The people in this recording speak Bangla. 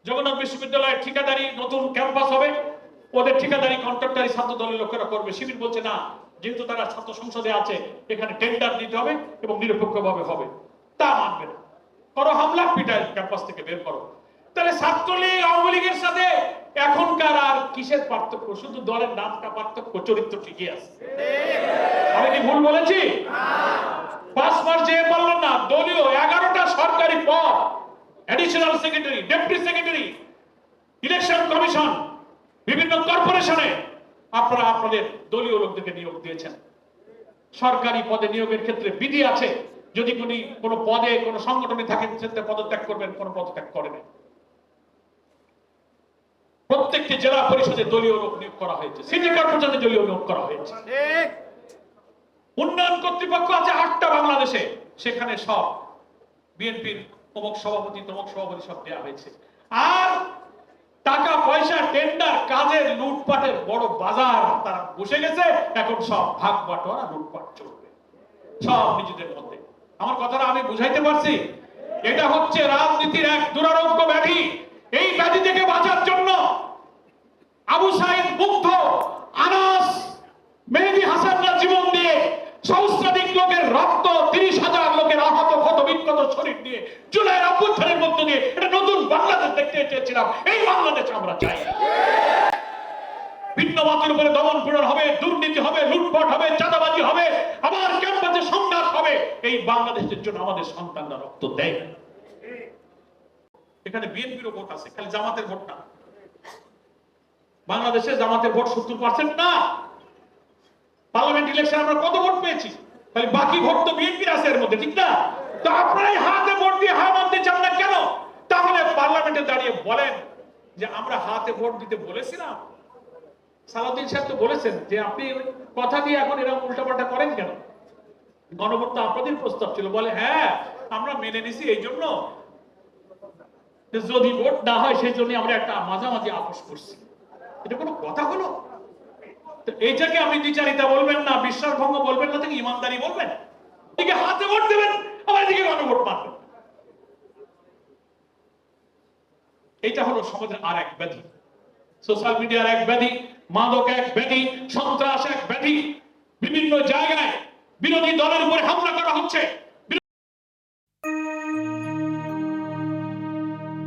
জগন্নাথ বিশ্ববিদ্যালয়ের ঠিকাদারি নতুন ক্যাম্পাস হবে, ওদের ঠিকাদারি কন্ট্রাক্টরি ছাত্র দলের লোকেরা করবে। শিবির বলছে না, যেহেতু তারা ছাত্র সংসদে আছে এখানে টেন্ডার দিতে হবে এবং নিরপেক্ষভাবে হবে। তা মানবে না, করো হামলা, পিটায় ক্যাম্পাস থেকে বের করো। তাহলে ছাত্রলীগ আওয়ামী লীগের সাথে এখনকার আর কিসের পার্থক্য? শুধু দলের নামটা পার্থক্য, চরিত্র ঠিকই আছে। আমি কি ভুল বলেছি? 5 মাস যে বললেন না, দলীয় 11টা সরকারি পদ, additional secretary, deputy secretary, election commission, বিভিন্ন কর্পোরেশনে আপনারা আপনাদের দলীয় লোকদেরকে নিয়োগ দিয়েছেন। সরকারি পদে নিয়োগের ক্ষেত্রে বিধি আছে, যদি কোনো পদে কোনো সংগঠনে থাকেন সেটা পদত্যাগ করবেন, কোনো পদত্যাগ করেন। প্রত্যেকটি জেলা পরিষদে দলীয় লোক নিয়োগ করা হয়েছে, সিটি কর্পোরেশনে দলীয় নিয়োগ করা হয়েছে। উন্নয়ন কর্তৃপক্ষ আছে 8টা বাংলাদেশে, সেখানে সব বিএনপির তমক সভাপতি সব দেওয়া হয়েছে। আর টাকা পয়সা, টেন্ডার, কাজের লুটপাটের বড় বাজার তারা বসে গেছে। এখন সব ভাগ বাটোয়ারা, লুটপাট চলবে সব নিজেদের মধ্যে। আমার কথাটা আমি বুঝাইতে পারছি? এটা হচ্ছে রাজনীতির এক দুরারোগ্য ব্যাধি। এই ব্যাধি থেকে বাঁচার জন্য আবু সাইদ, মুগ্ধ, আনাস, মেহেদী হাসানরা জীবন দিয়ে, সহস্রাধিক লোকের রক্ত, 30,000 লোকের আহত ক্ষত বিক্ষত শরীর দিয়ে, জুলাইয়ের অভ্যুত্থানের মধ্য দিয়ে এটা নতুন বাংলাদেশ দেখতে চেয়েছিলাম। এই বাংলাদেশ আমরা চাই। ভিন্নমতের উপরে দমন পীড়ন হবে, দুর্নীতি হবে, লুটপাট হবে, চাঁদাবাজি হবে, আবার ক্যাম্পাসে সংঘাত হবে। এই বাংলাদেশের জন্য আমাদের সন্তানরা রক্ত দেয়। এখানে বিএনপিরও ভোট আছে, খালি জামাতের ভোট না। বাংলাদেশে জামাতের ভোট 70% না। পার্লামেন্ট ইলেকশন আমরা কত ভোট পেয়েছি? তাহলে বাকি ভোট তো বিএনপির আছে এর মধ্যে, ঠিক না? তো আপনারাই হাতে ভোট দিয়ে হা মানতে চান না কেন? তাহলে পার্লামেন্টে দাঁড়িয়ে বলেন যে আমরা হাতে ভোট দিতে বলেছিলাম। সালাউদ্দিন সাহেব তো বলেছেন যে আপনি কথা দিয়ে এখন এরকম উল্টাপাল্টা করেন কেন? গণভোট তো আপনাদের প্রস্তাব ছিল। বলে হ্যাঁ, আমরা মেনে নিছি এই জন্য, যদি ভোট না হয় সেই জন্য আমরা একটা মাঝামাঝি আপোষ করছি। এটা কোনো কথা হলো? এইটাকে আপনি দ্বিচারিতা বলবেন না, বিশ্বাসভঙ্গ বলবেন না, থেকে ইমানদারি বলবেন? এদিকে হাতে ভোট দেবেন, আবার এদিকে গণভোট মানবেন। এটা হলো সমাজের আর এক ব্যাধি। সোশ্যাল মিডিয়ার এক ব্যাধি, মাদক এক ব্যাধি, সন্ত্রাস এক ব্যাধি। বিভিন্ন জায়গায় বিরোধী দলের উপরে হামলা করা হচ্ছে।